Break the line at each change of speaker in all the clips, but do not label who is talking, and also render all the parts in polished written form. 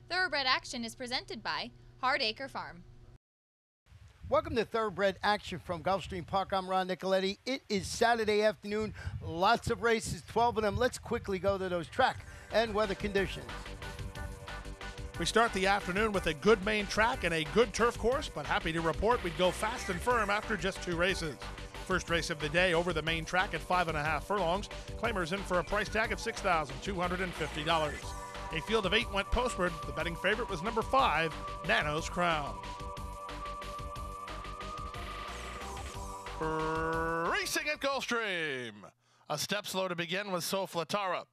Thoroughbred Action is presented by Hardacre Farm.
Welcome to Thoroughbred Action from Gulfstream Park. I'm Ron Nicoletti. It is Saturday afternoon. Lots of races, 12 of them. Let's quickly go to those track and weather conditions.
We start the afternoon with a good main track and a good turf course, but happy to report we'd go fast and firm after just 2 races. First race of the day over the main track at 5.5 furlongs. Claimers in for a price tag of $6,250. A field of 8 went postward. The betting favorite was number 5, Nano's Crown. Racing at Gulfstream. A step slow to begin was Soflatara.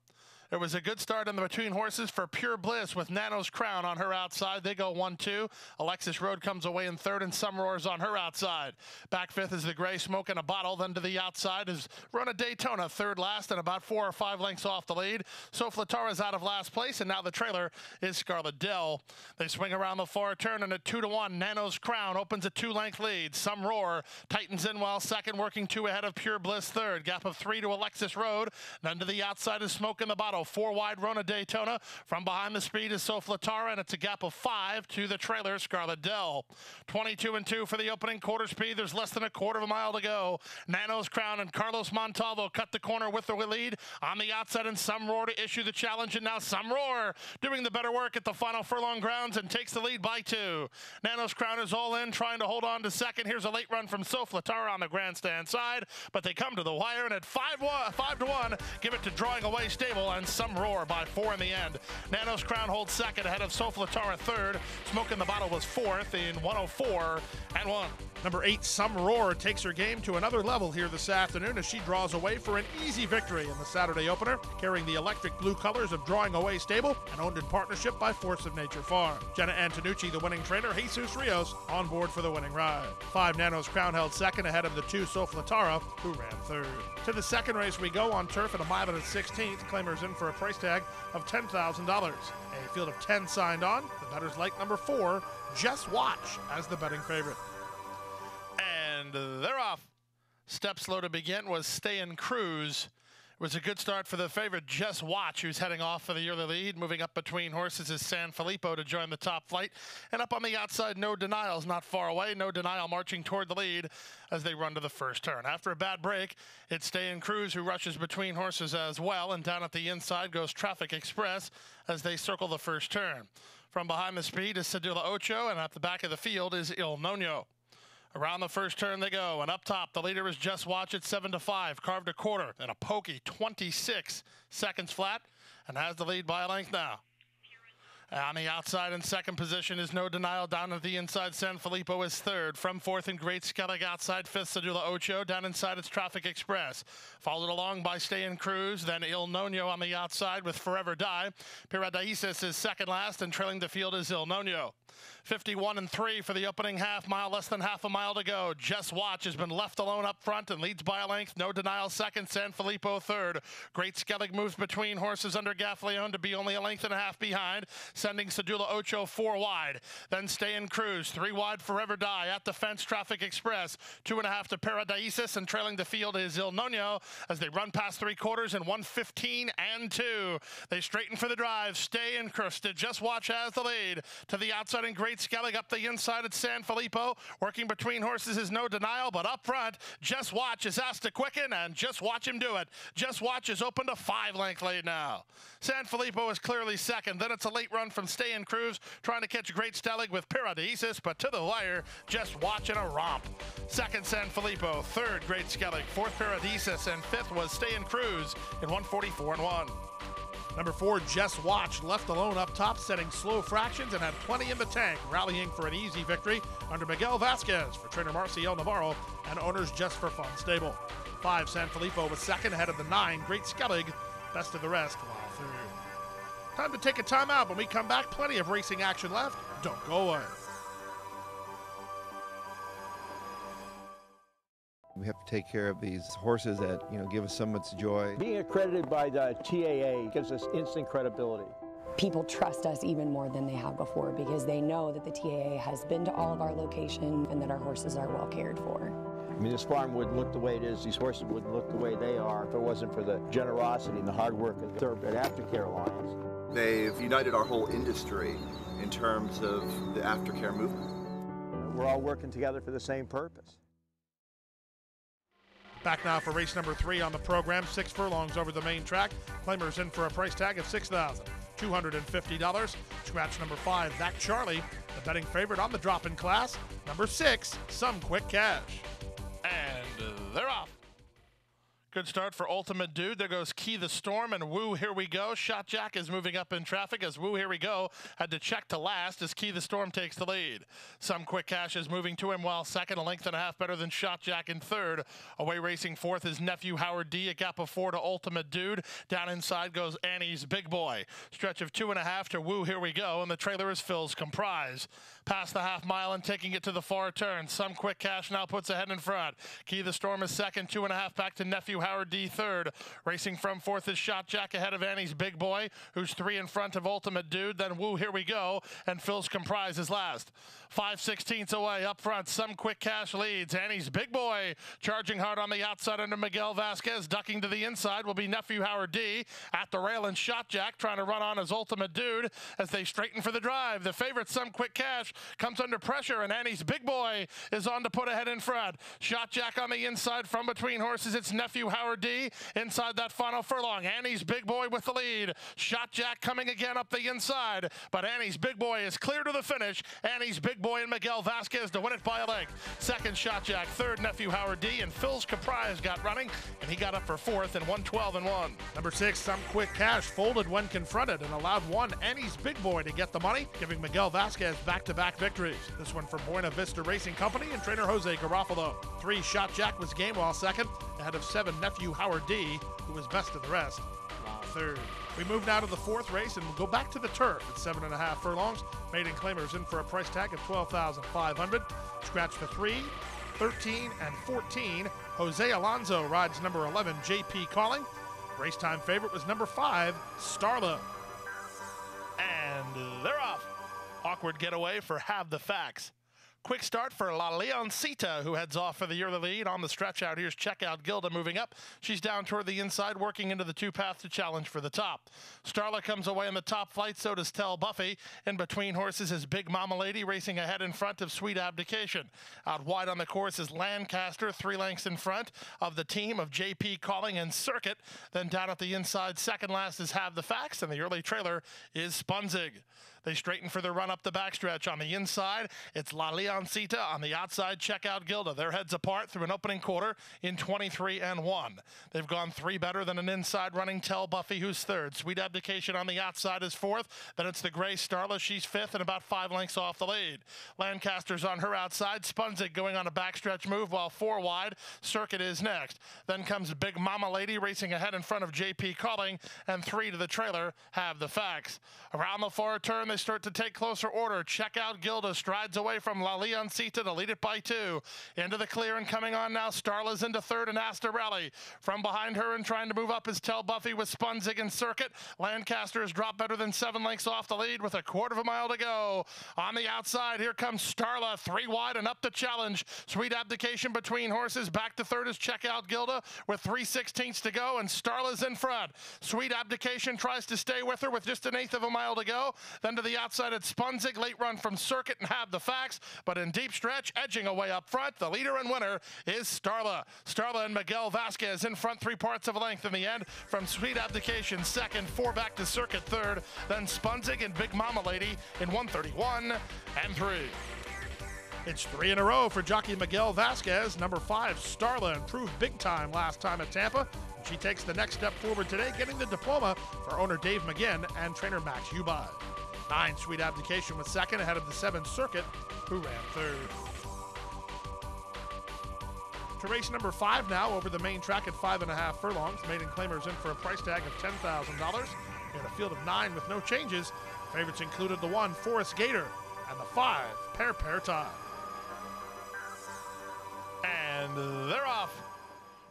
It was a good start in the between horses for Pure Bliss with Nano's Crown on her outside. They go 1-2. Alexis Road comes away in third and Some Roars on her outside. Back fifth is the Gray Smoke in a Bottle. Then to the outside is Run a Daytona, third last and about 4 or 5 lengths off the lead. Soflatara's out of last place, and now the trailer is Scarlet Dell. They swing around the far turn and at 2-1. Nano's Crown opens a 2-length lead. Some Roar tightens in while second, working 2 ahead of Pure Bliss third. Gap of 3 to Alexis Road. Then to the outside is Smoke in the Bottle. 4 wide Rona Daytona. From behind the speed is Soflatara, and it's a gap of 5 to the trailer Scarlet Dell. 22-2 for the opening quarter speed. There's less than a quarter of a mile to go. Nano's Crown and Carlos Montalvo cut the corner with the lead. On the outside, and Some Roar to issue the challenge, and now Some Roar doing the better work at the final furlong grounds and takes the lead by 2. Nano's Crown is all in, trying to hold on to second. Here's a late run from Soflatara on the grandstand side, but they come to the wire, and at 5-1, give it to Drawing Away Stable, and Some Roar by 4 in the end. Nano's Crown holds second ahead of Soflatara third. Smoke in the Bottle was fourth in 104-1. Number 8, Some Roar, takes her game to another level here this afternoon as she draws away for an easy victory in the Saturday opener, carrying the electric blue colors of Drawing Away Stable and owned in partnership by Force of Nature Farm. Jenna Antonucci, the winning trainer, Jesus Rios on board for the winning ride. 5, Nano's Crown held second ahead of the 2, Soflatara, who ran third. To the second race we go on turf at a mile and a 16th. Claimers in for a price tag of $10,000. A field of 10 signed on. The bettors like number 4, Just Watch, as the betting favorite.
And they're off. Step slow to begin was Stay and Cruise. It was a good start for the favorite Just Watch, who's heading off for the early lead. Moving up between horses is San Filippo to join the top flight. And up on the outside, No Denial's not far away. No Denial marching toward the lead as they run to the first turn. After a bad break, it's Stay and Cruise who rushes between horses as well. And down at the inside goes Traffic Express as they circle the first turn. From behind the speed is Sedula Ocho, and at the back of the field is Il Nono. Around the first turn they go, and up top, the leader is Just Watch at 7-5, carved a quarter, and a pokey 26 seconds flat, and has the lead by a length now. On the outside in second position is No Denial. Down at the inside, San Filippo is third. From fourth and Great Skellig outside, fifth, Sedula Ocho. Down inside, it's Traffic Express. Followed along by Stay and Cruise, then Il Nono on the outside with Forever Die. Paradaisis is second last, and trailing the field is Il Nono. 51-3 for the opening half mile, less than half a mile to go. Just Watch has been left alone up front and leads by a length. No Denial second, San Filippo third. Great Skellig moves between horses under Gaffleon to be only a length and a half behind, sending Sedula Ocho 4 wide. Then Stay and Cruise, 3 wide, Forever Die. At the fence, Traffic Express, 2.5 to Paradaisis, and trailing the field is Il Nono as they run past 3 quarters in 1:15-2. They straighten for the drive. Stay and Cruise. Just Watch has the lead. To the outside in Great Skellig, up the inside at San Filippo. Working between horses is No Denial, but up front, Just Watch is asked to quicken, and just watch him do it. Just Watch is opened a 5-length lead now. San Filippo is clearly second. Then it's a late run from Stay and Cruise, trying to catch Great Skellig with Paradaisis, but to the wire, Just Watch in a romp. Second, San Filippo. Third, Great Skellig. Fourth, Paradaisis, and fifth was Stay and Cruise in 1:44-1.
Number 4, Just Watch, left alone up top, setting slow fractions and had plenty in the tank, rallying for an easy victory under Miguel Vasquez for trainer Marcial Navarro and owners Just for Fun stable. 5, San Filippo was second ahead of the 9, Great Skellig, best of the rest while through. Time to take a timeout. When we come back, plenty of racing action left. Don't go away.
We have to take care of these horses that, give us so much joy.
Being accredited by the TAA gives us instant credibility.
People trust us even more than they have before because they know that the TAA has been to all of our locations and that our horses are well cared for.
I mean, this farm wouldn't look the way it is, these horses wouldn't look the way they are if it wasn't for the generosity and the hard work of Thoroughbred Aftercare Alliance.
They've united our whole industry in terms of the aftercare movement.
We're all working together for the same purpose.
Back now for race number 3 on the program. 6 furlongs over the main track. Claimers in for a price tag of $6,250. Scratch number 5, That Charlie, the betting favorite on the drop-in class. Number 6, Some Quick Cash. And they're off. Good start for Ultimate Dude. There goes Key the Storm and Woo Here We Go. Shot Jack is moving up in traffic as Woo Here We Go had to check to last as Key the Storm takes the lead. Some Quick Cash is moving to him while second, a length and a half better than Shot Jack in third. Away racing fourth is Nephew Howard D, a gap of 4 to Ultimate Dude. Down inside goes Annie's Big Boy. Stretch of 2.5 to Woo Here We Go, and the trailer is Phil's Comprise. Past the half mile and taking it to the far turn. Some Quick Cash now puts ahead in front. Key the Storm is second, 2.5 back to Nephew Howard D third. Racing from fourth is Shot Jack ahead of Annie's Big Boy, who's 3 in front of Ultimate Dude. Then Woo Here We Go, and Phil's Comprise is last. 5/16 away up front. Some Quick Cash leads. Annie's Big Boy charging hard on the outside under Miguel Vasquez. Ducking to the inside will be Nephew Howard D. At the rail and Shot Jack trying to run on his Ultimate Dude as they straighten for the drive. The favorite, Some Quick Cash, comes under pressure, and Annie's Big Boy is on to put ahead in front. Shot Jack on the inside from between horses. It's Nephew Howard D inside that final furlong. Annie's Big Boy with the lead. Shot Jack coming again up the inside, but Annie's Big Boy is clear to the finish. Annie's Big Boy and Miguel Vasquez to win it by a length. Second, Shot Jack. Third, Nephew Howard D, and Phil's Comprise got running, and he got up for fourth in 1:12-1. Number 6, Some Quick Cash, folded when confronted and allowed one, Annie's Big Boy, to get the money, giving Miguel Vasquez back-to-back victories. This one for Buena Vista Racing Company and trainer Jose Garofalo. 3, Shot Jack was game while second, ahead of 7, Nephew Howard D, who was best of the rest, while third. We move now to the fourth race, and we'll go back to the turf at 7.5 furlongs. Maiden Claimers in for a price tag of $12,500. Scratch for 3, 13, and 14. Jose Alonso rides number 11, JP Calling. Race time favorite was number 5, Starla. And they're off. Awkward getaway for Have the Facts. Quick start for La Leoncita, who heads off for the yearly lead. On the stretch out, here's Checkout Gilda moving up. She's down toward the inside, working into the 2-path to challenge for the top. Starla comes away in the top flight, so does Tell Buffy. In between horses is Big Mama Lady, racing ahead in front of Sweet Abdication. Out wide on the course is Lancaster, 3 lengths in front of the team of JP Calling and Circuit. Then down at the inside, second last is Have the Facts, and the early trailer is Spunzig. They straighten for the run up the backstretch. On the inside, it's La Leoncita. On the outside, Checkout Gilda. Their heads apart through an opening quarter in 23-1. They've gone 3 better than an inside running Tell Buffy, who's third. Sweet Abdication on the outside is fourth. Then it's the gray Starla. She's fifth and about 5 lengths off the lead. Lancaster's on her outside. Spunzig going on a backstretch move while 4 wide. Circuit is next. Then comes Big Mama Lady racing ahead in front of JP Calling, and 3 to the trailer, Have the Facts. Around the far turn, they start to take closer order. Checkout Gilda strides away from La Leoncita to lead it by 2. Into the clear and coming on now. Starla's into third and Asta Rally. From behind her and trying to move up is Tell Buffy with Spunzig and Circuit. Lancaster has dropped better than 7 lengths off the lead with a 1/4 mile to go. On the outside, here comes Starla, 3 wide and up the challenge. Sweet Abdication between horses. Back to third is Checkout Gilda with 3/16 to go, and Starla's in front. Sweet Abdication tries to stay with her with just an 1/8 mile to go. Then to the outside, it's Spunzig, late run from Circuit and Have the Facts, but in deep stretch, edging away up front, the leader and winner is Starla. Starla and Miguel Vasquez in front, 3 parts of a length in the end from Sweet Abdication second, 4 back to Circuit third, then Spunzig and Big Mama Lady in 1:31-3. It's 3 in a row for jockey Miguel Vasquez. Number 5, Starla, improved big time last time at Tampa. She takes the next step forward today, getting the diploma for owner Dave McGinn and trainer Max Ubai. 9, Sweet Abdication was second, ahead of the 7, Circuit, who ran third. To race number 5 now, over the main track at 5.5 furlongs. Maiden Claimers in for a price tag of $10,000. We had a field of 9 with no changes. Favorites included the 1, Forest Gator, and the 5, Pair Tie. And they're off.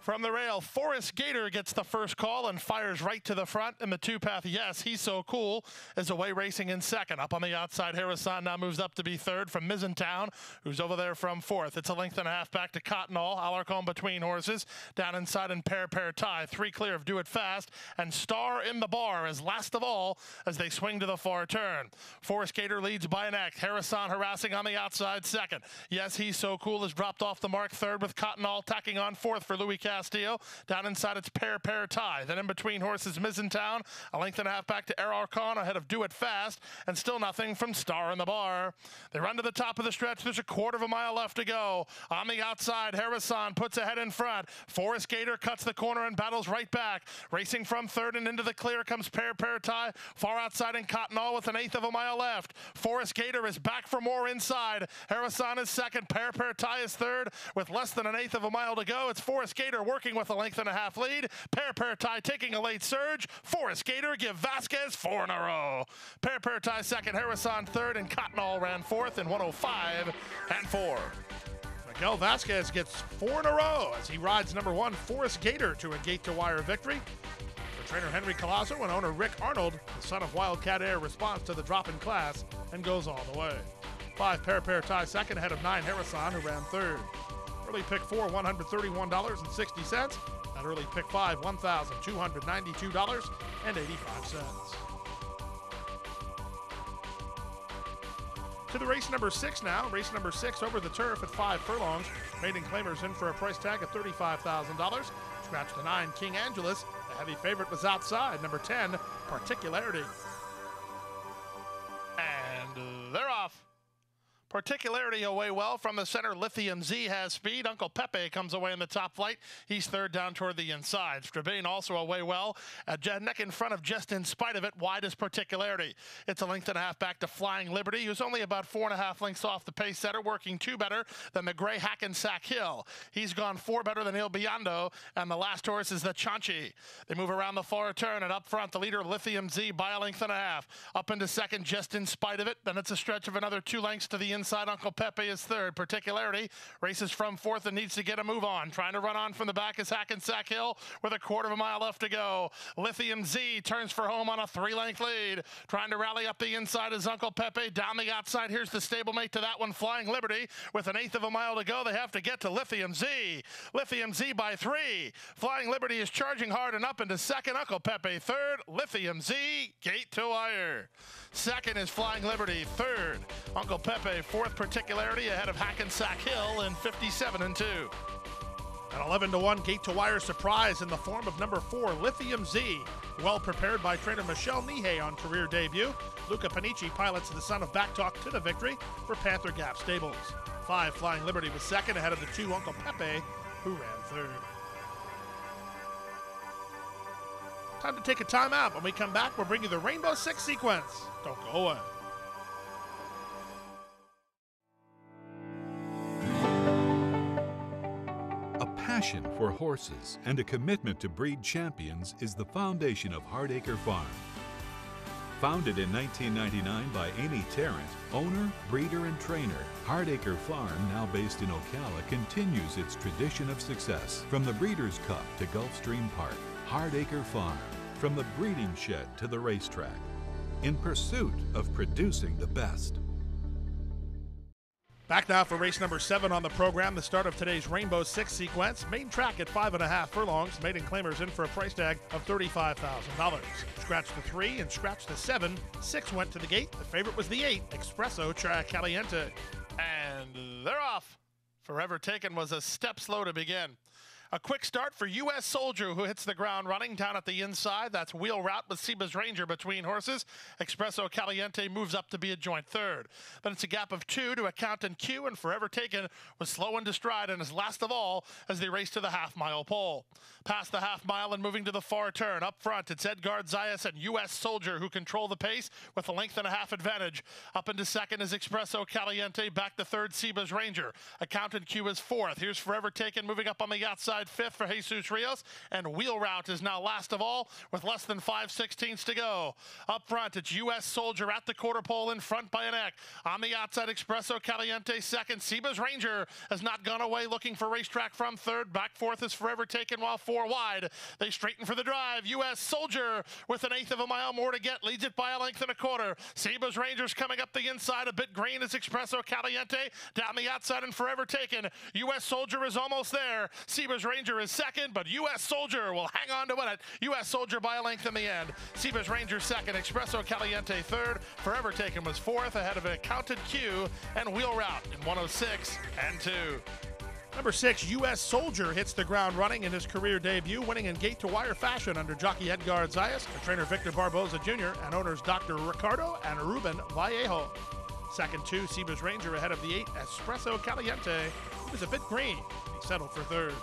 From the rail, Forrest Gator gets the first call and fires right to the front in the two-path. Yes, He's So Cool is away racing in second. Up on the outside, Harrison now moves up to be third from Mizzentown, who's over there from fourth. It's a length and a half back to Cottonall. Alarcon between horses. Down inside in pair tie. Three clear of Do It Fast. And Star in the Bar is last of all as they swing to the far turn. Forrest Gator leads by an act. Harrison harassing on the outside second. Yes, He's So Cool has dropped off the mark third with Cottonall tacking on fourth for Louis Castillo. Down inside, it's pair tie. Then in between horses, Mizzentown, a length and a half back to Alarcon ahead of Do It Fast, and still nothing from Star in the Bar. They run to the top of the stretch. There's a quarter of a mile left to go. On the outside, Harrison puts ahead in front. Forrest Gator cuts the corner and battles right back. Racing from third and into the clear comes pair tie. Far outside in Cottonall with an eighth of a mile left. Forrest Gator is back for more inside. Harrison is second. Pair tie is third with less than an eighth of a mile to go. It's Forrest Gator working with a length and a half lead. Pair tie taking a late surge. Forrest Gator give Vasquez 4 in a row. Pair tie second. Harrison third, and Cottonall ran fourth in 105 and 4.
Miguel Vasquez gets 4 in a row as he rides number 1 Forrest Gator to a gate-to-wire victory. For trainer Henry Colasso and owner Rick Arnold, the son of Wildcat Air responds to the drop in class and goes all the way. 5 pair tie second ahead of 9 Harrison, who ran third. Early pick 4, $131.60. That early pick 5, $1,292.85. To the race number 6 now. Race number 6 over the turf at 5 furlongs. Maiden claimers in for a price tag of $35,000. Scratch the 9, King Angelus. The heavy favorite was outside. Number 10, Particularity.
And they're off. Particularity away well from the center. Lithium Z has speed. Uncle Pepe comes away in the top flight. He's third down toward the inside. Strabane also away well. Neck in front of Just In Spite of It. Wide is Particularity. It's a length and a half back to Flying Liberty, who's only about 4.5 lengths off the pace setter, working 2 better than the gray Hackensack Hill. He's gone 4 better than Il Biondo, and the last horse is the Chanchi. They move around the far turn, and up front, the leader, Lithium Z, by a length and a half. Up into second, Just In Spite of It. Then it's a stretch of another 2 lengths to the inside. Uncle Pepe is third. Particularity races from fourth and needs to get a move on. Trying to run on from the back is Hackensack Hill with a quarter of a mile left to go. Lithium Z turns for home on a 3-length lead. Trying to rally up the inside is Uncle Pepe. Down the outside, here's the stablemate to that one, Flying Liberty. With an eighth of a mile to go, they have to get to Lithium Z. Lithium Z by 3. Flying Liberty is charging hard and up into second. Uncle Pepe third. Lithium Z, gate to wire. Second is Flying Liberty. Third, Uncle Pepe. Fourth, Particularity ahead of Hackensack Hill in 57 and 2.
An 11-1 gate-to-wire surprise in the form of number 4, Lithium Z. Well prepared by trainer Michelle Nihei on career debut. Luca Panici pilots the son of Backtalk to the victory for Panther Gap Stables. 5, Flying Liberty was second ahead of the 2, Uncle Pepe, who ran third. Time to take a timeout. When we come back, we'll bring you the Rainbow Six sequence. Don't go away.
A passion for horses and a commitment to breed champions is the foundation of Hardacre Farm. Founded in 1999 by Amy Tarrant, owner, breeder, and trainer, Hardacre Farm, now based in Ocala, continues its tradition of success. From the Breeders' Cup to Gulfstream Park, Hardacre Farm, from the breeding shed to the racetrack, in pursuit of producing the best.
Back now for race number 7 on the program, the start of today's Rainbow Six sequence. Main track at 5.5 furlongs. Maiden claimers in for a price tag of $35,000. Scratch the 3 and scratch the 7. 6 went to the gate. The favorite was the 8, Espresso Caliente.
And they're off. Forever Taken was a step slow to begin. A quick start for U.S. Soldier, who hits the ground running down at the inside. That's wheel route with Seba's Ranger between horses. Espresso Caliente moves up to be a joint third. Then it's a gap of 2 to Accountant Q, and Forever Taken was slow into stride and is last of all as they race to the half-mile pole. Past the half-mile and moving to the far turn. Up front, it's Edgard Zayas and U.S. Soldier who control the pace with a length and a half advantage. Up into second is Espresso Caliente. Back to third, Seba's Ranger. Accountant Q is fourth. Here's Forever Taken moving up on the outside inside 5th for Jesus Rios, and Wheel Route is now last of all with less than 5/16 to go. Up front, it's U.S. Soldier at the quarter pole in front by a neck. On the outside, Espresso Caliente second. Seba's Ranger has not gone away, looking for racetrack from third. Back fourth is Forever Taken, while 4 wide. They straighten for the drive. U.S. Soldier with 1/8 of a mile more to get, leads it by 1.25 lengths. Seba's Ranger's coming up the inside. A bit green is Espresso Caliente. Down the outside and Forever Taken. U.S. Soldier is almost there. Seba's Ranger is second, but U.S. Soldier will hang on to win it. U.S. Soldier by a length in the end. Seba's Ranger second. Espresso Caliente third. Forever Taken was fourth, ahead of a Counted Q and Wheel Route in 106 and 2.
Number 6, U.S. Soldier hits the ground running in his career debut, winning in gate-to-wire fashion under jockey Edgar Zayas, trainer Victor Barboza Jr., and owners Dr. Ricardo and Ruben Vallejo. Second 2, Seba's Ranger ahead of the 8, Espresso Caliente, who was a bit green. He settled for third.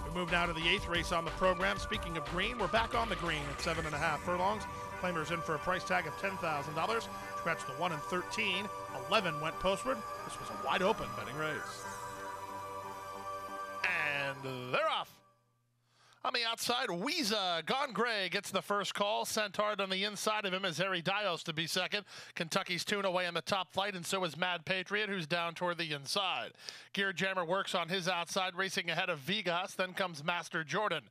We move now to the 8th race on the program. Speaking of green, we're back on the green at 7.5 furlongs. Claimers in for a price tag of $10,000. Scratch the 1 and 13. 11 went postward. This was a wide open betting race.
And they're off. On the outside, Weeza Gone Gray gets the first call. Sent hard on the inside of him is Harry Dios to be second. Kentucky's Tune away in the top flight, and so is Mad Patriot, who's down toward the inside. Gear Jammer works on his outside, racing ahead of Vegas. Then comes Master Jordan.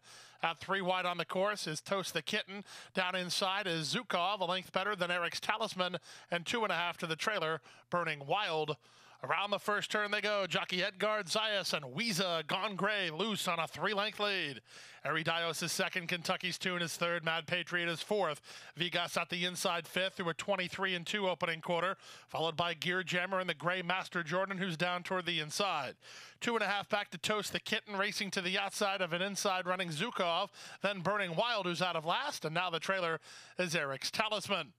Out 3 wide on the course is Toast the Kitten. Down inside is Zukov, a length better than Eric's Talisman, and 2.5 to the trailer, Burning Wild. Around the first turn they go. Jockey Edgar Zayas and Weeza Gone Gray loose on a 3-length lead. Harry Dios is second. Kentucky's Tune is third. Mad Patriot is fourth. Vegas at the inside fifth through a 23-2 opening quarter, followed by Gear Jammer and the gray Master Jordan, who's down toward the inside. 2.5 back to Toast the Kitten, racing to the outside of an inside running Zukov. Then Burning Wild, who's out of last, and now the trailer is Eric's Talisman.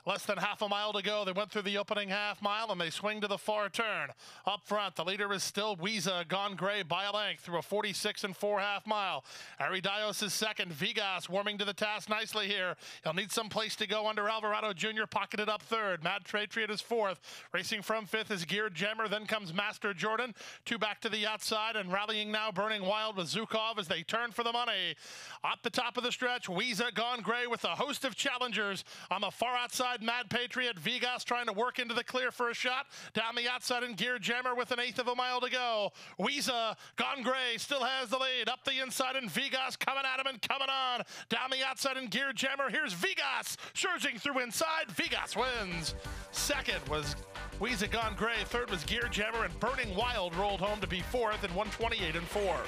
Less than half a mile to go. They went through the opening half mile and they swing to the far turn. Up front, the leader is still Weeza Gone Gray by a length through a 46 4/2 mile. Harry Dios is second. Vegas warming to the task nicely here. He'll need some place to go under Alvarado Jr. pocketed up third. Mad Patriot is fourth. Racing from fifth is Geared Jammer. Then comes Master Jordan. 2 back to the outside and rallying now Burning Wild with Zukov as they turn for the money. Up the top of the stretch, Weeza Gone Gray with a host of challengers on the far outside. Mad Patriot, Vegas trying to work into the clear for a shot. Down the outside in Gear Jammer with 1/8 of a mile to go. Weeza Gone Gray still has the lead. Up the inside in Vegas coming at him and coming on. Down the outside in Gear Jammer. Here's Vegas surging through inside. Vegas wins. Second was Weeza Gone Gray. Third was Gear Jammer, and Burning Wild rolled home to be fourth in 128-4.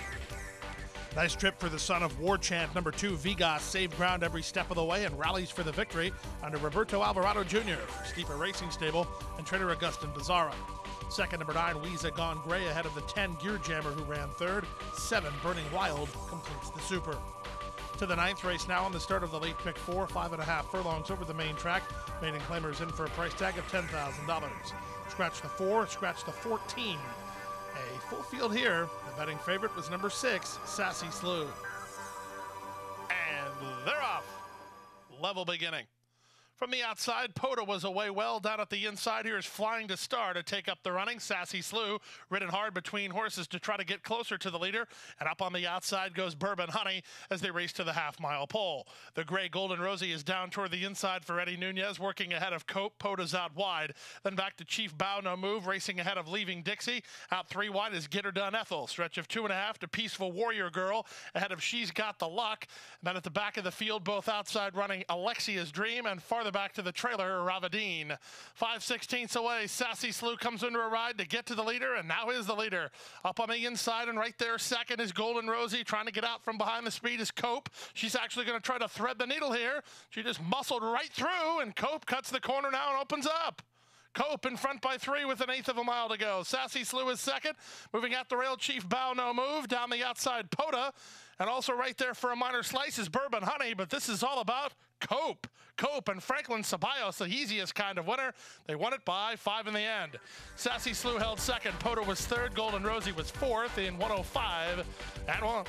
Nice trip for the son of War Chant. Number 2, Vegas saved ground every step of the way and rallies for the victory under Roberto Alvarado Jr., Steeper Racing Stable, and trainer Augustin Bizarra. Second, number 9, Weeza Gone Gray ahead of the 10, Gear Jammer, who ran third. 7, Burning Wild completes the super. To the 9th race now on the start of the late pick 4, 5.5 furlongs over the main track. Maiden claimers in for a price tag of $10,000. Scratch the 4, scratch the 14. A full field here. The betting favorite was number 6, Sassy Slew.
And they're off. Level beginning. From the outside, Poda was away well. Down at the inside, here's Flying to Star to take up the running. Sassy Slew, ridden hard between horses to try to get closer to the leader. And up on the outside goes Bourbon Honey as they race to the half-mile pole. The gray Golden Rosie is down toward the inside for Eddie Nunez, working ahead of Cope. Poda's out wide. Then back to Chief Bow No Move, racing ahead of Leaving Dixie. Out 3 wide is Get Her Done Ethel. Stretch of 2.5 to Peaceful Warrior Girl, ahead of She's Got the Luck. And then at the back of the field, both outside running Alexia's Dream, and farther back to the trailer, Ravadine. 5/16 away, Sassy Slew comes into a ride to get to the leader, and now is the leader. Up on the inside and right there second is Golden Rosie. Trying to get out from behind the speed is Cope. She's actually going to try to thread the needle here. She just muscled right through, and Cope cuts the corner now and opens up. Cope in front by 3 with 1/8 of a mile to go. Sassy Slew is second. Moving out the rail, Chief Bow No Move. Down the outside, Poda. And also right there for a minor slice is Bourbon Honey, but this is all about Cope. Cope and Franklin Ceballos, the easiest kind of winner. They won it by 5 in the end. Sassy Slew held second. Poda was third. Golden Rosie was fourth in 105-1.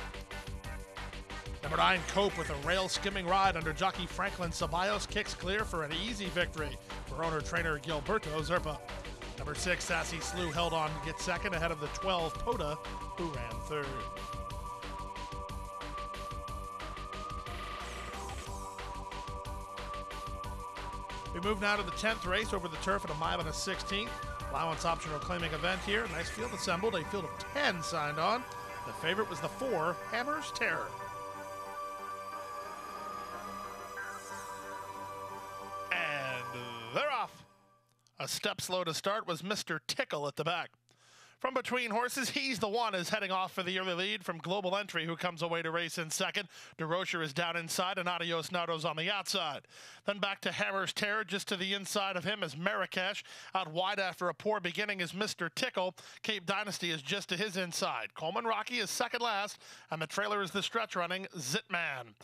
Number 9, Cope with a rail skimming ride under jockey Franklin Ceballos kicks clear for an easy victory for owner-trainer Gilberto Zerpa.
Number 6, Sassy Slew held on to get second ahead of the 12, Poda, who ran third. We move now to the 10th race over the turf at a mile and a 16th. Allowance optional claiming event here. Nice field assembled. A field of 10 signed on. The favorite was the 4, Hammer's Terror. And they're off. A step slow to start was Mr. Tickle at the back. From between horses, He's the One is heading off for the early lead from Global Entry, who comes away to race in second. DeRocher is down inside, and Adios Nardo's on the outside. Then back to Hammer's Terror, just to the inside of him is Marrakesh. Out wide after a poor beginning is Mr. Tickle. Cape Dynasty is just to his inside. Coleman Rocky is second last, and the trailer is the stretch running Zitman.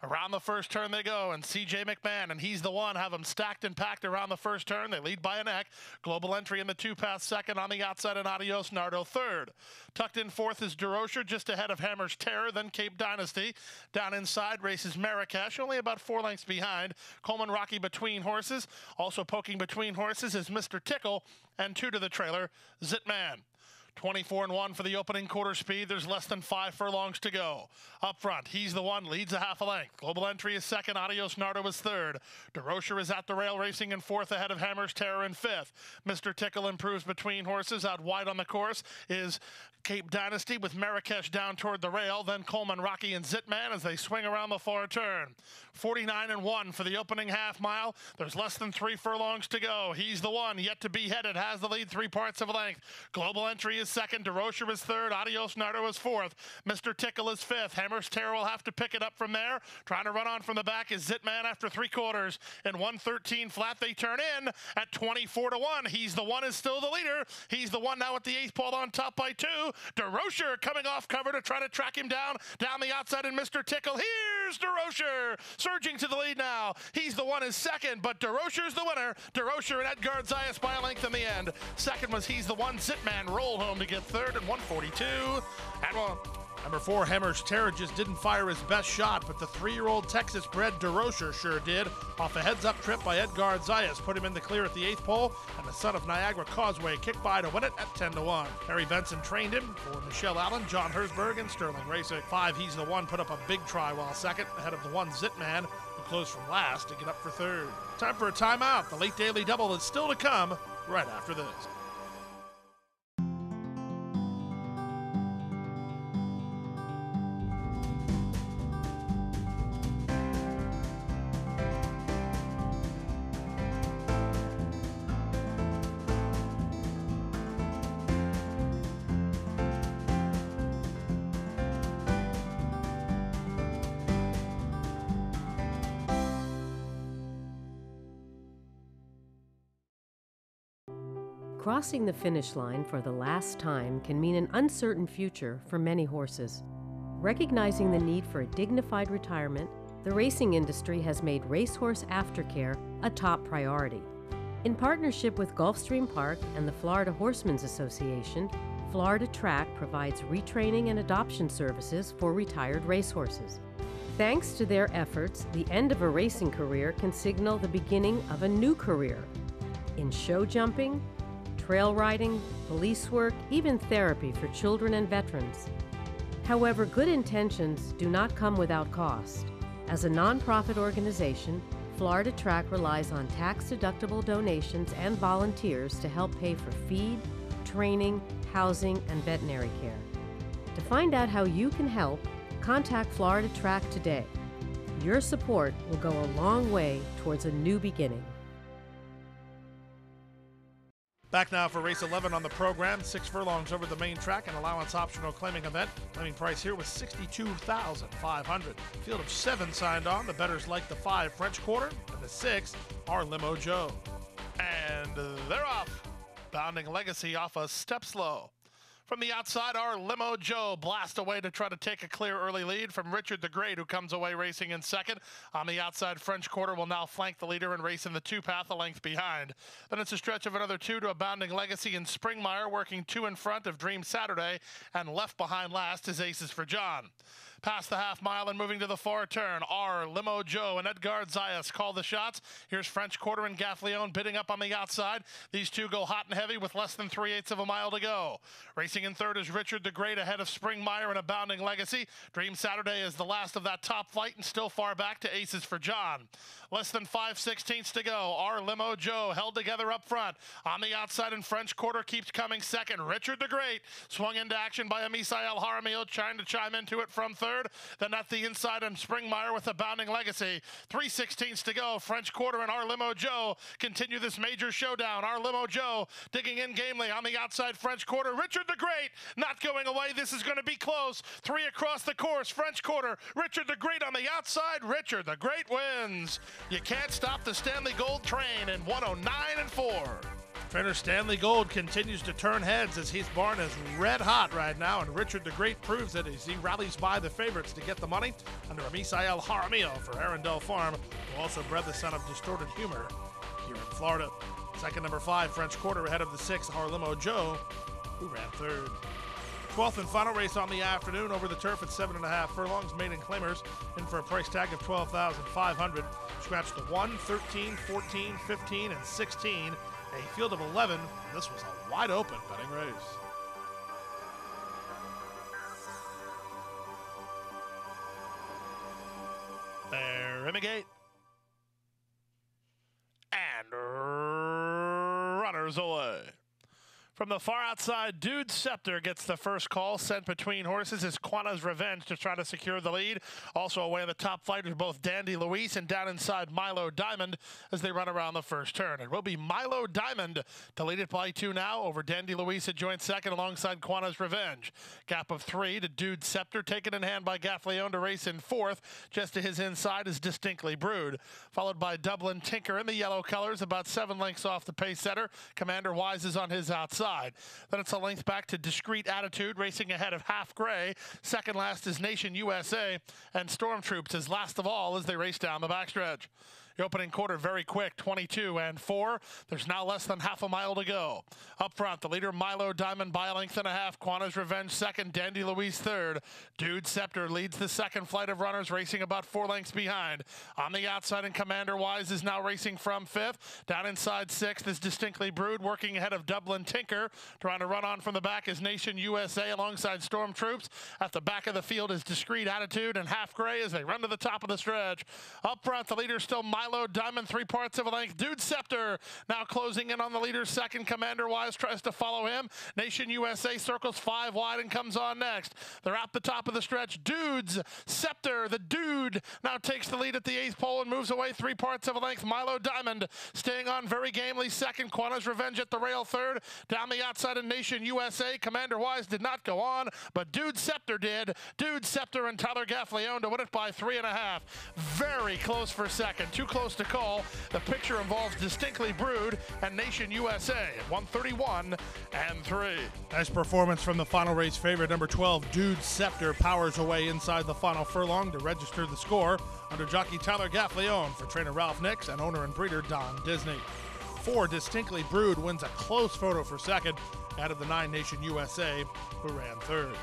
Around the first turn they go, and C.J. McMahon and He's the One have them stacked and packed around the first turn. They lead by a neck. Global Entry in the 2-path second, on the outside, and Adios Nardo third. Tucked in fourth is DeRocher, just ahead of Hammer's Terror, then Cape Dynasty. Down inside races Marrakesh, only about 4 lengths behind. Coleman Rocky between horses. Also poking between horses is Mr. Tickle, and 2 to the trailer, Zitman. 24-1 for the opening quarter speed. There's less than 5 furlongs to go. Up front, He's the One leads a half a length. Global Entry is second. Adios Nardo is third. DeRocher is at the rail racing in fourth ahead of Hammer's Terror in fifth. Mr. Tickle improves between horses. Out wide on the course is Cape Dynasty with Marrakesh down toward the rail. Then Coleman Rocky and Zitman as they swing around the far turn. 49-1 for the opening half mile. There's less than 3 furlongs to go. He's the One yet to be headed. Has the lead 3 parts of a length. Global Entry is second. DeRocher is third. Adios Nardo is fourth. Mr. Tickle is fifth. Hammer's Terror will have to pick it up from there. Trying to run on from the back is Zitman after 3 quarters. In 113 flat, they turn in at 24-1. He's the One is still the leader. He's the One now at the 8th pole on top by 2. DeRocher coming off cover to try to track him down the outside, and Mr. Tickle. Here's DeRocher surging to the lead now. He's the One is second, but DeRocher's the winner. DeRocher and Edgar Zayas by a length in the end. Second was He's the One. Zitman rolled home to get third at 142. And well, number 4, Hammer's Terror just didn't fire his best shot, but the 3-year-old Texas-bred DeRocher sure did. Off a heads-up trip by Edgar Zayas, put him in the clear at the 8th pole, and the son of Niagara Causeway kicked by to win it at 10-1. Harry Benson trained him for Michelle Allen, John Hersberg, and Sterling Racing. 5, He's the One put up a big try while second, ahead of the 1 Zitman, who closed from last to get up for third. Time for a timeout. The late daily double is still to come right after this.
Crossing the finish line for the last time can mean an uncertain future for many horses. Recognizing the need for a dignified retirement, the racing industry has made racehorse aftercare a top priority. In partnership with Gulfstream Park and the Florida Horsemen's Association, Florida Track provides retraining and adoption services for retired racehorses. Thanks to their efforts, the end of a racing career can signal the beginning of a new career. In show jumping, trail riding, police work, even therapy for children and veterans. However, good intentions do not come without cost. As a nonprofit organization, Florida Track relies on tax-deductible donations and volunteers to help pay for feed, training, housing, and veterinary care. To find out how you can help, contact Florida Track today. Your support will go a long way towards a new beginning.
Back now for race 11 on the program. 6 furlongs over the main track, an allowance optional claiming event. Claiming price here was $62,500. Field of 7 signed on. The bettors like the 5 French Quarter, and the 6 are Limo Joe. And they're off. Bounding Legacy off a step slow. From the outside, our Limo Joe blast away to try to take a clear early lead from Richard the Great, who comes away racing in second. On the outside, French Quarter will now flank the leader and race in the 2-path a length behind. Then it's a stretch of another 2 to a Bounding Legacy and Springmeyer, working 2 in front of Dream Saturday, and left behind last is Aces for John. Past the half mile and moving to the far turn, R. Limo Joe and Edgard Zayas call the shots. Here's French Quarter and Gaffleone bidding up on the outside. These two go hot and heavy with less than 3/8 of a mile to go. Racing in third is Richard the Great ahead of Springmeyer and Abounding Legacy. Dream Saturday is the last of that top flight and still far back to Aces for John. Less than 5/16 to go. R. Limo Joe held together up front. On the outside in French Quarter keeps coming second. Richard the Great swung into action by Misael Jaramillo trying to chime into it from third. Then at the inside and Springmeyer with Abounding Legacy. 3/16 to go. French Quarter and R. Limo Joe continue this major showdown. R. Limo Joe digging in gamely on the outside French Quarter. Richard the Great not going away. This is going to be close. 3 across the course. French Quarter. Richard the Great on the outside. Richard the Great wins. You can't stop the Stanley Gold train in 109-4.
Trainer Stanley Gold continues to turn heads as his barn is red hot right now, and Richard the Great proves it as he rallies by the favorites to get the money under Misael Jaramillo for Arundel Farm, who also bred the son of Distorted Humor here in Florida. Second, number 5, French Quarter ahead of the 6, Harlimo Joe, who ran third. 12th and final race on the afternoon over the turf at 7.5 furlongs. Maiden claimers in for a price tag of $12,500. Scratched the 1, 13, 14, 15, and 16. A field of 11. This was a wide open betting race.
There, Imigate. And runners away. From the far outside, Dude Scepter gets the first call. Sent between horses is Quana's Revenge to try to secure the lead. Also away in the top flight is both Dandy Luis and down inside Milo Diamond as they run around the first turn. It will be Milo Diamond to lead it by 2 now over Dandy Luis at joint second alongside Quana's Revenge. Gap of 3 to Dude Scepter, taken in hand by Gaffleone to race in fourth. Just to his inside is Distinctly Brewed, followed by Dublin Tinker in the yellow colors, about 7 lengths off the pace setter. Commander Wise is on his outside. Then it's a length back to Discreet Attitude, racing ahead of Half Gray. Second last is Nation USA, and Stormtroops is last of all as they race down the backstretch. The opening quarter very quick, 22-4. There's now less than half a mile to go. Up front, the leader Milo Diamond by a length and a half. Quana's Revenge second, Dandy Luis third. Dude Scepter leads the second flight of runners, racing about 4 lengths behind. On the outside, and Commander Wise is now racing from fifth. Down inside sixth is Distinctly Brewed, working ahead of Dublin Tinker. Trying to run on from the back is Nation USA alongside Stormtroops. At the back of the field is Discreet Attitude and Half Gray as they run to the top of the stretch. Up front, the leader still Milo Diamond, 3/4 of a length. Dude Scepter now closing in on the leader second. Commander Wise tries to follow him. Nation USA circles 5 wide and comes on next. They're at the top of the stretch. Dude's Scepter, the Dude, now takes the lead at the 8th pole and moves away 3/4 of a length. Milo Diamond staying on very gamely second. Quana's Revenge at the rail third. Down the outside of Nation USA, Commander Wise did not go on, but Dude Scepter did. Dude Scepter and Tyler Gaffleone to win it by 3.5. Very close for second. Too close to call. The picture involves Distinctly Brewed and Nation USA at 131-3.
Nice performance from the final race favorite, number 12, Dude Scepter, powers away inside the final furlong to register the score under jockey Tyler Gaffleone for trainer Ralph Nix and owner and breeder Don Disney. 4, Distinctly Brewed, wins a close photo for second out of the 9, Nation USA, who ran third.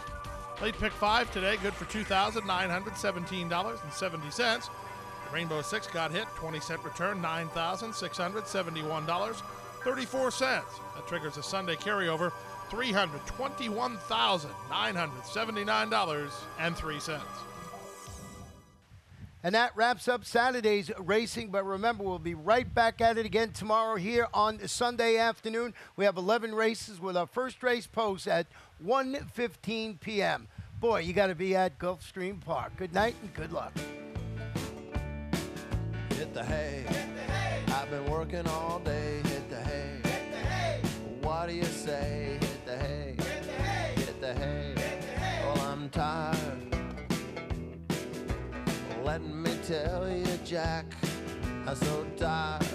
Late pick 5 today, good for $2,917.70. Rainbow 6 got hit, 20-cent return, $9,671.34. That triggers a Sunday carryover, $321,979.03.
And that wraps up Saturday's racing. But remember, we'll be right back at it again tomorrow here on Sunday afternoon. We have 11 races with our first race post at 1:15 p.m. Boy, you got to be at Gulfstream Park. Good night and good luck.
Hit the hay. Hit the hay. I've been working all day. Hit the hay. Hit the hay. What do you say? Hit the hay. Hit the hay. Hit the hay. Hit the hay. Well, I'm tired. Let me tell you, Jack, I'm so tired.